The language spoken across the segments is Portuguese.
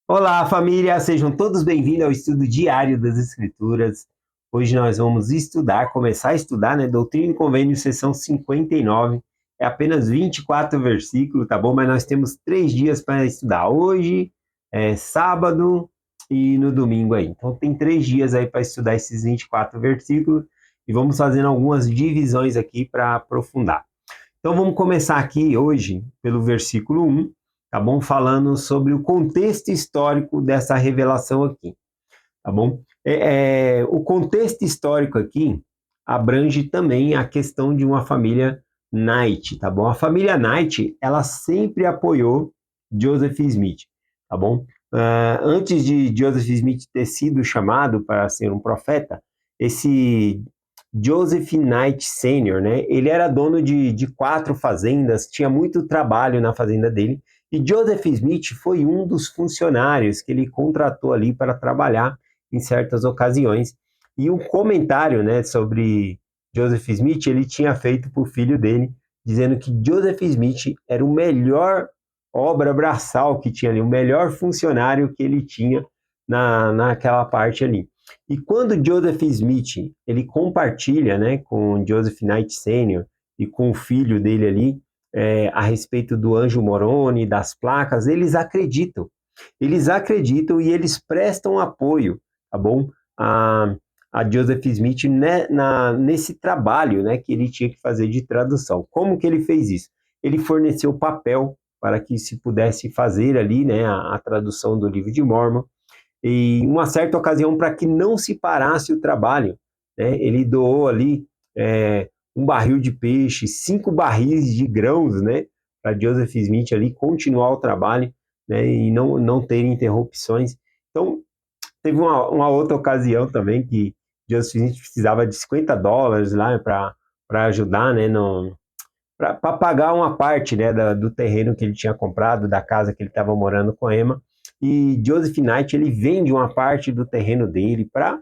Olá, família! Sejam todos bem-vindos ao estudo diário das Escrituras. Hoje nós vamos começar a estudar, né? Doutrina e Convênio, seção 59. É apenas 24 versículos, tá bom? Mas nós temos 3 dias para estudar. Hoje, sábado e no domingo aí. Então tem 3 dias aí para estudar esses 24 versículos e vamos fazendo algumas divisões aqui para aprofundar. Então vamos começar aqui hoje pelo versículo 1, tá bom? Falando sobre o contexto histórico dessa revelação aqui, tá bom? O contexto histórico aqui abrange também a questão de uma família Knight, tá bom? A família Knight, ela sempre apoiou Joseph Smith, tá bom? Antes de Joseph Smith ter sido chamado para ser um profeta, esse Joseph Knight Sr., né? Ele era dono de 4 fazendas, tinha muito trabalho na fazenda dele, e Joseph Smith foi um dos funcionários que ele contratou ali para trabalhar em certas ocasiões. E um comentário, né, sobre Joseph Smith, ele tinha feito para o filho dele, dizendo que Joseph Smith era o melhor obra braçal que tinha ali, o melhor funcionário que ele tinha naquela parte ali. E quando Joseph Smith ele compartilha, né, com Joseph Knight Sr. e com o filho dele ali, a respeito do anjo Moroni, das placas, eles acreditam e eles prestam apoio, tá bom? A Joseph Smith nesse trabalho, né, que ele tinha que fazer de tradução. Como que ele fez isso? Ele forneceu papel para que se pudesse fazer ali, né, a tradução do livro de Mórmon, e em uma certa ocasião, para que não se parasse o trabalho, né, ele doou ali um barril de peixe, 5 barris de grãos, né, para Joseph Smith ali continuar o trabalho, né, e não ter interrupções. Então, teve uma outra ocasião também que Joseph Smith precisava de $50 lá para ajudar, né, para pagar uma parte, né, do terreno que ele tinha comprado, da casa que ele estava morando com a Emma. E Joseph Knight ele vende uma parte do terreno dele para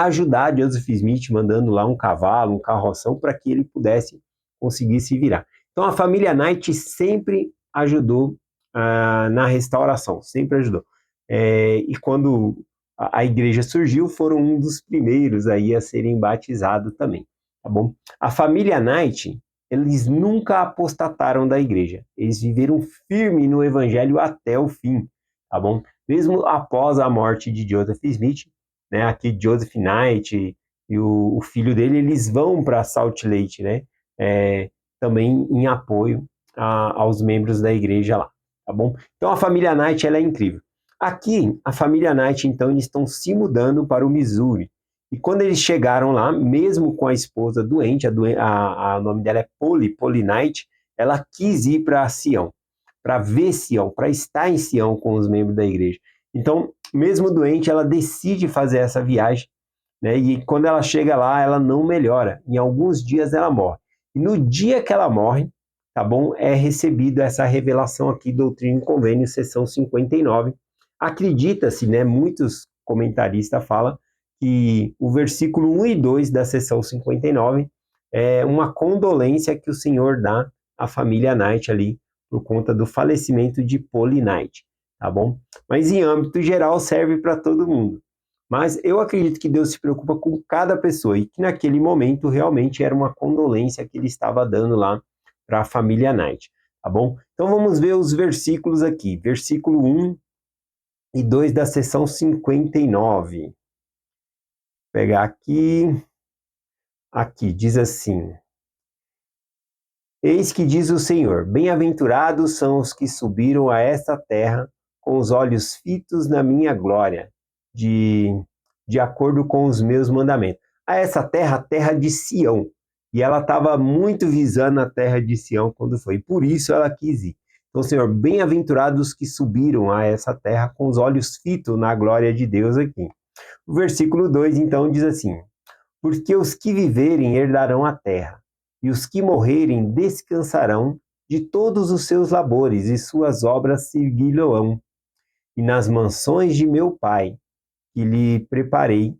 ajudar Joseph Smith, mandando lá um cavalo, um carroção, para que ele pudesse conseguir se virar. Então a família Knight sempre ajudou na restauração, sempre ajudou. E quando a igreja surgiu, foram um dos primeiros aí a serem batizados também, tá bom? A família Knight, eles nunca apostataram da igreja. Eles viveram firme no evangelho até o fim, tá bom? Mesmo após a morte de Joseph Smith, né? Aqui Joseph Knight e o filho dele, eles vão para Salt Lake, né? Também em apoio aos membros da igreja lá, tá bom? Então a família Knight, ela é incrível. Aqui, a família Knight, então, eles estão se mudando para o Missouri. E quando eles chegaram lá, mesmo com a esposa doente, o nome dela é Polly Knight, ela quis ir para Sião, para ver Sião, para estar em Sião com os membros da igreja. Então, mesmo doente, ela decide fazer essa viagem, né? E quando ela chega lá, ela não melhora. Em alguns dias ela morre. E no dia que ela morre, tá bom? É recebido essa revelação aqui, Doutrina e Convênio, seção 59. Acredita-se, né? Muitos comentaristas falam que o versículo 1 e 2 da seção 59 é uma condolência que o Senhor dá à família Knight ali por conta do falecimento de Polly Knight, tá bom? Mas em âmbito geral serve para todo mundo. Mas eu acredito que Deus se preocupa com cada pessoa e que naquele momento realmente era uma condolência que ele estava dando lá para a família Knight, tá bom? Então vamos ver os versículos aqui, versículo 1 e 2 da seção 59. Vou pegar aqui diz assim: Eis que diz o Senhor, bem-aventurados são os que subiram a esta terra com os olhos fitos na minha glória, de acordo com os meus mandamentos. A essa terra, a terra de Sião. E ela estava muito visando a terra de Sião quando foi. Por isso ela quis ir. Então, Senhor, bem-aventurados os que subiram a essa terra com os olhos fitos na glória de Deus aqui. O versículo 2, então, diz assim: Porque os que viverem herdarão a terra, e os que morrerem descansarão de todos os seus labores, e suas obras seguir-lhe-ão. E nas mansões de meu Pai, que lhe preparei,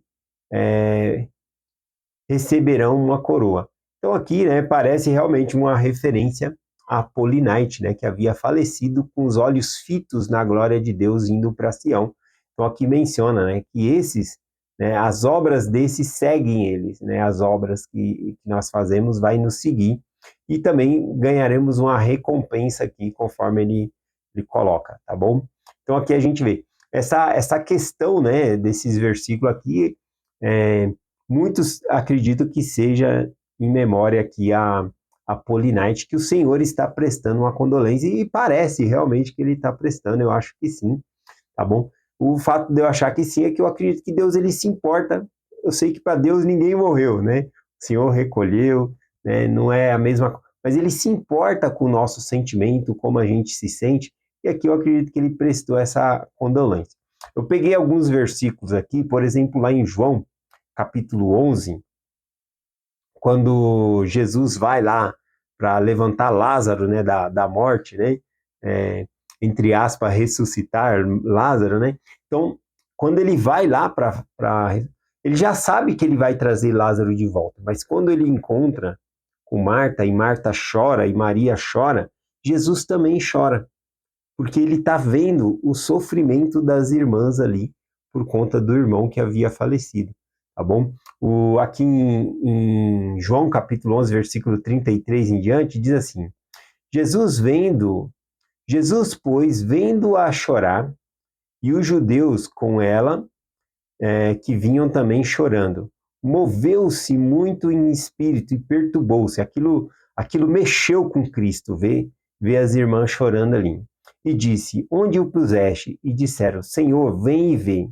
receberão uma coroa. Então aqui, né, parece realmente uma referência a Polinite, né, que havia falecido com os olhos fitos na glória de Deus indo para Sião. Então aqui menciona, né, que esses, né, as obras desses seguem eles, né, as obras que nós fazemos vai nos seguir e também ganharemos uma recompensa aqui, conforme ele coloca, tá bom? Então aqui a gente vê essa questão, né, desses versículos aqui, muitos acreditam que seja em memória aqui a Polinite, que o Senhor está prestando uma condolência, e parece realmente que ele está prestando, eu acho que sim, tá bom? O fato de eu achar que sim é que eu acredito que Deus, ele se importa. Eu sei que para Deus ninguém morreu, né? O Senhor recolheu, né? Não é a mesma coisa, mas ele se importa com o nosso sentimento, como a gente se sente, e aqui eu acredito que ele prestou essa condolência. Eu peguei alguns versículos aqui, por exemplo, lá em João, capítulo 11, quando Jesus vai lá para levantar Lázaro, né, da morte, né, entre aspas, ressuscitar Lázaro, né, então, quando ele vai lá ele já sabe que ele vai trazer Lázaro de volta, mas quando ele encontra com Marta, e Marta chora, e Maria chora, Jesus também chora, porque ele está vendo o sofrimento das irmãs ali, por conta do irmão que havia falecido, tá bom? Aqui em João capítulo 11, versículo 33 em diante, diz assim, Jesus, pois, vendo-a chorar, e os judeus com ela, que vinham também chorando, moveu-se muito em espírito e perturbou-se, aquilo mexeu com Cristo, ver as irmãs chorando ali. E disse, onde o puseste? E disseram, Senhor, vem e vê.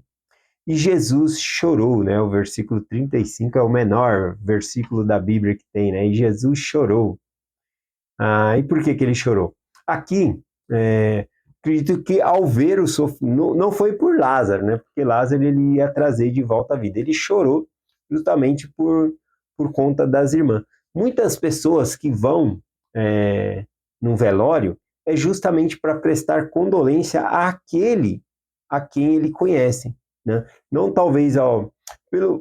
E Jesus chorou, né? O versículo 35 é o menor versículo da Bíblia que tem, né? E Jesus chorou. E por que ele chorou? Aqui, acredito que ao ver o sofrimento, não foi por Lázaro, né? Porque Lázaro ele ia trazer de volta a vida. Ele chorou justamente por conta das irmãs. Muitas pessoas que vão num velório é justamente para prestar condolência àquele a quem ele conhece, né? Não talvez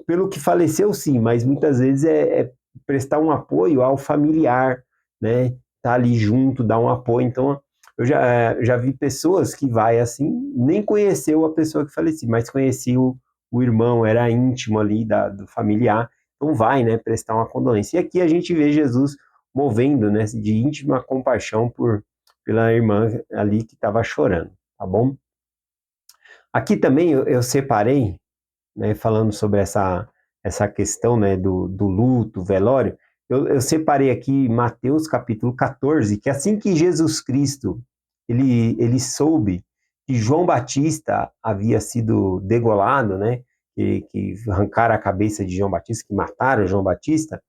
pelo que faleceu, sim, mas muitas vezes é prestar um apoio ao familiar, né? Tá ali junto, dar um apoio. Então, eu já vi pessoas que vai assim, nem conheceu a pessoa que faleceu, mas conhecia o irmão, era íntimo ali do familiar, então vai, né, prestar uma condolência. E aqui a gente vê Jesus movendo, né, de íntima compaixão pela irmã ali que estava chorando, tá bom? Aqui também eu separei, né, falando sobre essa questão, né, do luto, velório, eu separei aqui Mateus capítulo 14, que assim que Jesus Cristo, ele soube que João Batista havia sido degolado, né, que arrancaram a cabeça de João Batista, que mataram João Batista,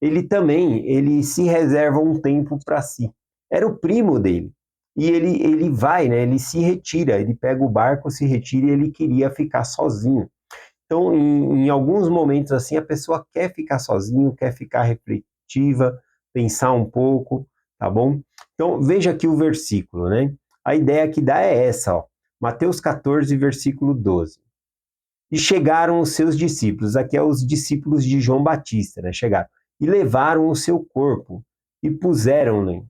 ele se reserva um tempo para si. Era o primo dele. E ele vai, né, ele se retira, ele pega o barco, se retira e ele queria ficar sozinho. Então, em alguns momentos assim, a pessoa quer ficar sozinho, quer ficar reflexiva, pensar um pouco, tá bom? Então, veja aqui o versículo, né? A ideia que dá é essa, ó. Mateus 14, versículo 12. E chegaram os seus discípulos, aqui é os discípulos de João Batista, né? Chegaram. E levaram o seu corpo e puseram-no,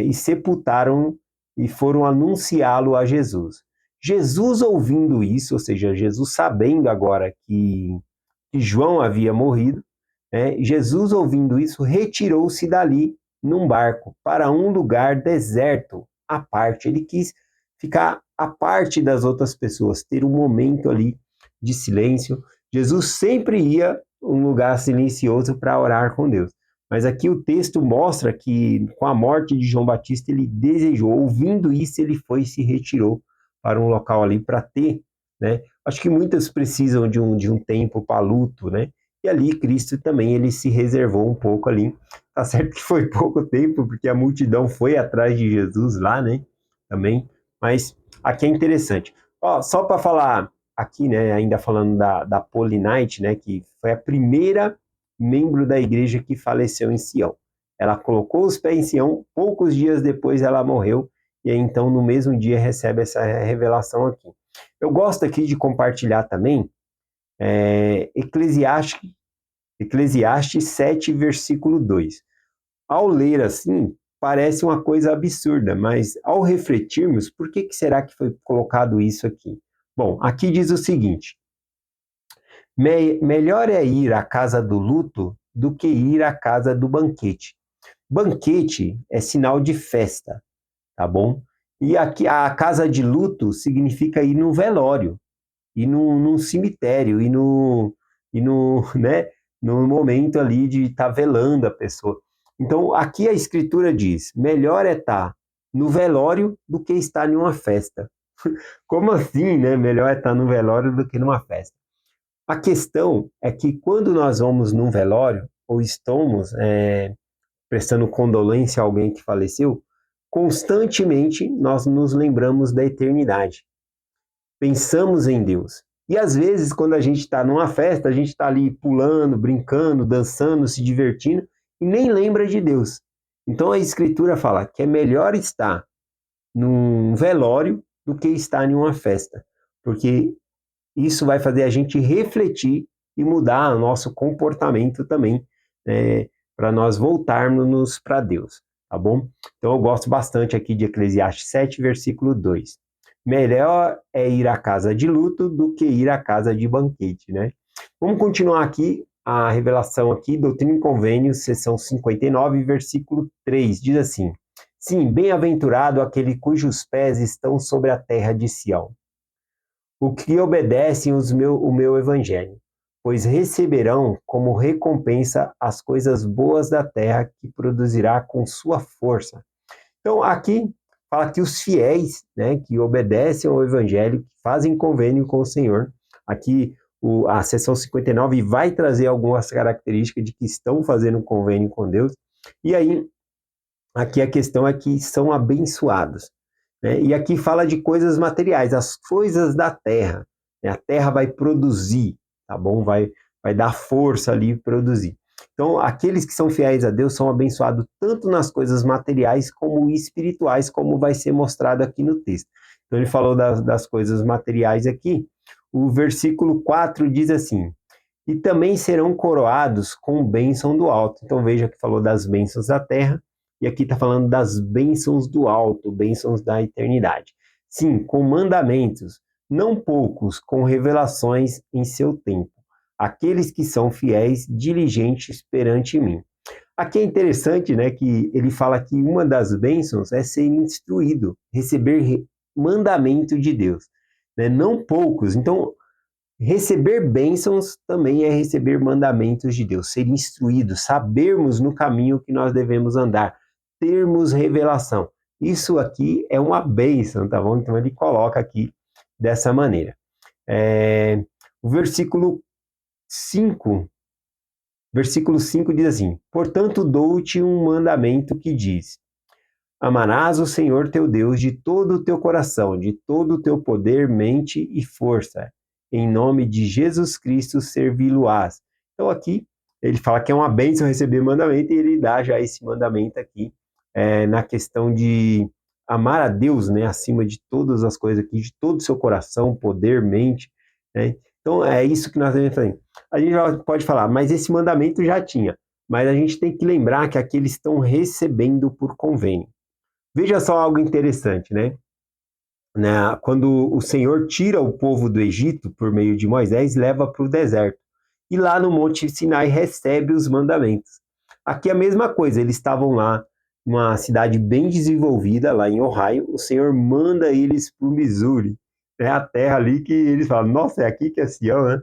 e sepultaram e foram anunciá-lo a Jesus. Jesus ouvindo isso, ou seja, Jesus sabendo agora que João havia morrido, né? Jesus ouvindo isso, retirou-se dali num barco para um lugar deserto, à parte. Ele quis ficar à parte das outras pessoas, ter um momento ali de silêncio. Jesus sempre ia a um lugar silencioso para orar com Deus. Mas aqui o texto mostra que com a morte de João Batista, ele desejou, ouvindo isso, ele foi e se retirou para um local ali para ter, né? Acho que muitas precisam de um tempo para luto, né? E ali Cristo também, ele se reservou um pouco ali. Tá certo que foi pouco tempo, porque a multidão foi atrás de Jesus lá, né? Também, mas aqui é interessante. Ó, só para falar aqui, né, ainda falando da Polinite, né, que foi a primeira membro da igreja que faleceu em Sião. Ela colocou os pés em Sião, poucos dias depois ela morreu, e aí, então no mesmo dia recebe essa revelação aqui. Eu gosto aqui de compartilhar também Eclesiastes 7, versículo 2. Ao ler assim, parece uma coisa absurda, mas ao refletirmos, por que será que foi colocado isso aqui? Bom, aqui diz o seguinte: melhor é ir à casa do luto do que ir à casa do banquete. Banquete é sinal de festa, tá bom? E aqui a casa de luto significa ir no velório, ir num cemitério, né, no momento ali de estar velando a pessoa. Então, aqui a escritura diz: melhor é estar no velório do que estar em uma festa. Como assim, né? Melhor é estar no velório do que numa festa. A questão é que quando nós vamos num velório ou estamos prestando condolência a alguém que faleceu, constantemente nós nos lembramos da eternidade. Pensamos em Deus. E às vezes, quando a gente está numa festa, a gente está ali pulando, brincando, dançando, se divertindo e nem lembra de Deus. Então a Escritura fala que é melhor estar num velório do que estar em uma festa, porque isso vai fazer a gente refletir e mudar o nosso comportamento também, para nós voltarmos para Deus, tá bom? Então eu gosto bastante aqui de Eclesiastes 7, versículo 2. Melhor é ir à casa de luto do que ir à casa de banquete, né? Vamos continuar aqui a revelação aqui, Doutrina e Convênios, seção 59, versículo 3, diz assim: sim, bem-aventurado aquele cujos pés estão sobre a terra de Sião, o que obedecem o meu evangelho, pois receberão como recompensa as coisas boas da terra que produzirá com sua força. Então, aqui fala que os fiéis, né, que obedecem ao evangelho, que fazem convênio com o Senhor, aqui a seção 59 vai trazer algumas características de que estão fazendo convênio com Deus, e aí, aqui a questão é que são abençoados. Né? E aqui fala de coisas materiais, as coisas da terra. Né? A terra vai produzir, tá bom? Vai dar força ali para produzir. Então, aqueles que são fiéis a Deus são abençoados tanto nas coisas materiais como espirituais, como vai ser mostrado aqui no texto. Então, ele falou das coisas materiais aqui. O versículo 4 diz assim: e também serão coroados com bênção do alto. Então, veja que falou das bênçãos da terra, e aqui está falando das bênçãos do alto, bênçãos da eternidade. Sim, com mandamentos, não poucos, com revelações em seu tempo. Aqueles que são fiéis, diligentes perante mim. Aqui é interessante, né, que ele fala que uma das bênçãos é ser instruído, receber mandamento de Deus. Né? Não poucos. Então, receber bênçãos também é receber mandamentos de Deus, ser instruídos, sabermos no caminho que nós devemos andar, termos revelação. Isso aqui é uma bênção, tá bom? Então ele coloca aqui dessa maneira. O versículo 5 diz assim: portanto, dou-te um mandamento que diz: amarás o Senhor teu Deus de todo o teu coração, de todo o teu poder, mente e força. Em nome de Jesus Cristo servi-lo-ás. Então aqui ele fala que é uma bênção receber mandamento e ele dá já esse mandamento aqui na questão de amar a Deus, né, acima de todas as coisas aqui, de todo o seu coração, poder, mente, né? Então é isso que nós devemos fazer. A gente já pode falar, mas esse mandamento já tinha, mas a gente tem que lembrar que aqui eles estão recebendo por convênio. Veja só algo interessante, né? Quando o Senhor tira o povo do Egito por meio de Moisés, leva para o deserto. E lá no Monte Sinai recebe os mandamentos. Aqui é a mesma coisa, eles estavam lá, numa cidade bem desenvolvida, lá em Ohio, o Senhor manda eles para o Missouri, né? A terra ali que eles falam, nossa, é aqui que é Sião, né?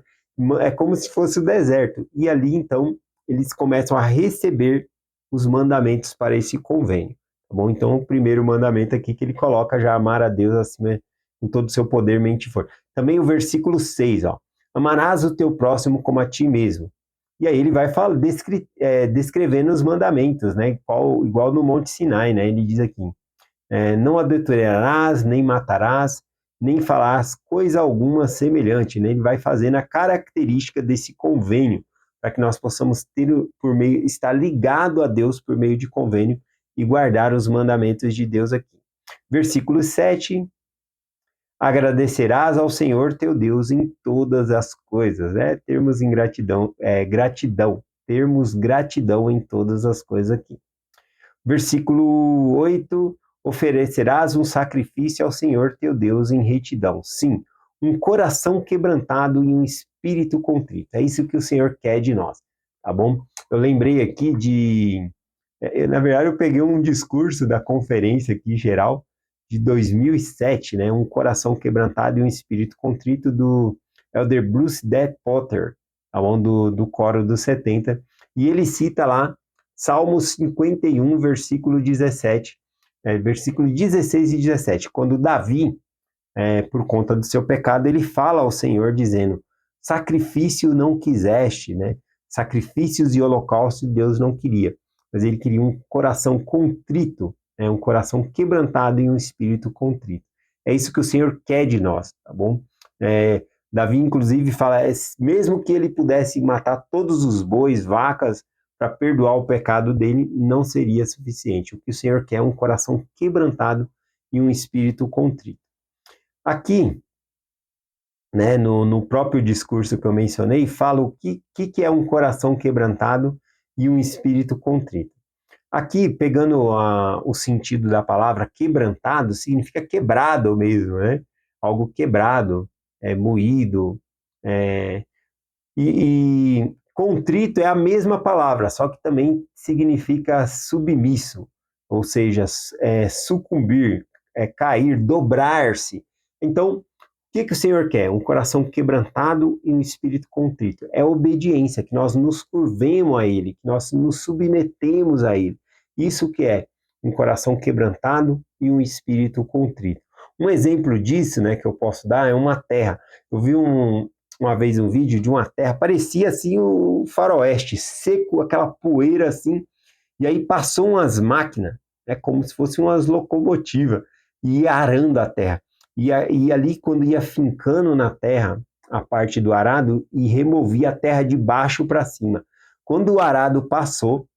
É como se fosse o deserto. E ali, então, eles começam a receber os mandamentos para esse convênio. Tá bom? Então, o primeiro mandamento aqui que ele coloca já amar a Deus acima com todo o seu poder, mente e força. Também o versículo 6, ó. Amarás o teu próximo como a ti mesmo. E aí ele vai descrevendo os mandamentos, né? Igual no Monte Sinai, né? Ele diz aqui, não adulterarás, nem matarás, nem falarás coisa alguma semelhante, né? Ele vai fazendo a característica desse convênio, para que nós possamos estar ligado a Deus por meio de convênio, e guardar os mandamentos de Deus aqui. Versículo 7, agradecerás ao Senhor teu Deus em todas as coisas, né? Termos gratidão em todas as coisas aqui. Versículo 8: oferecerás um sacrifício ao Senhor teu Deus em retidão. Sim, um coração quebrantado e um espírito contrito. É isso que o Senhor quer de nós, tá bom? Eu lembrei aqui na verdade, eu peguei um discurso da conferência aqui geral de 2007, né? Um coração quebrantado e um espírito contrito do Elder Bruce D. Potter, tá bom? Do Coro dos 70. E ele cita lá Salmos 51, versículo 17, versículo 16 e 17, quando Davi, por conta do seu pecado, ele fala ao Senhor dizendo: sacrifício não quiseste, né? Sacrifícios e holocaustos Deus não queria, mas ele queria um coração contrito, né? Um coração quebrantado e um espírito contrito. É isso que o Senhor quer de nós, tá bom? Davi, inclusive, fala, mesmo que ele pudesse matar todos os bois, vacas, para perdoar o pecado dele, não seria suficiente. O que o Senhor quer é um coração quebrantado e um espírito contrito. Aqui, né, no próprio discurso que eu mencionei, fala o que é um coração quebrantado e um espírito contrito. Aqui, pegando o sentido da palavra quebrantado, significa quebrado mesmo, né? Algo quebrado, moído. E contrito é a mesma palavra, só que também significa submisso, ou seja, sucumbir, cair, dobrar-se. Então, o que o Senhor quer? Um coração quebrantado e um espírito contrito. É obediência, que nós nos curvemos a Ele, que nós nos submetemos a Ele. Isso que é um coração quebrantado e um espírito contrito. Um exemplo disso, né, que eu posso dar é uma terra. Eu vi uma vez um vídeo de uma terra, parecia assim o faroeste, seco, aquela poeira assim, e aí passou umas máquinas, como se fossem umas locomotivas, e ia arando a terra. E ali, quando ia fincando na terra, a parte do arado, e removia a terra de baixo para cima. Quando o arado passou,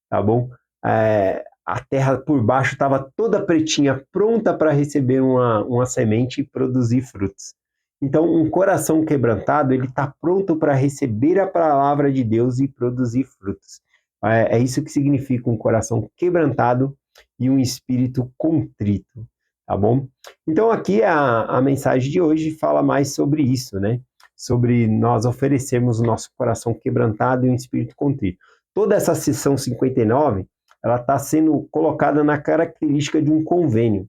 tá bom? A terra por baixo estava toda pretinha, pronta para receber uma semente e produzir frutos. Então, um coração quebrantado, ele está pronto para receber a palavra de Deus e produzir frutos. É isso que significa um coração quebrantado e um espírito contrito, tá bom? Então, aqui a mensagem de hoje fala mais sobre isso, né? Sobre nós oferecermos o nosso coração quebrantado e um espírito contrito. Toda essa seção 59, ela está sendo colocada na característica de um convênio.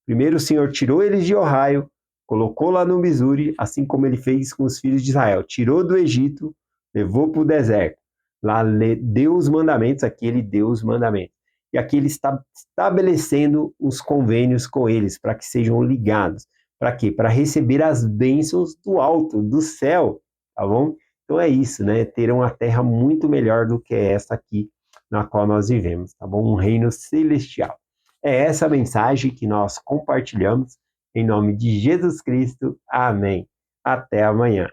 Primeiro, o Senhor tirou eles de Ohio, colocou lá no Missouri, assim como ele fez com os filhos de Israel. Tirou do Egito, levou para o deserto. Lá deu os mandamentos, aqui ele deu os mandamentos. E aqui ele está estabelecendo os convênios com eles, para que sejam ligados. Para quê? Para receber as bênçãos do alto, do céu, tá bom? Então é isso, né? Ter uma terra muito melhor do que essa aqui, na qual nós vivemos, tá bom? Um reino celestial. É essa a mensagem que nós compartilhamos em nome de Jesus Cristo. Amém. Até amanhã.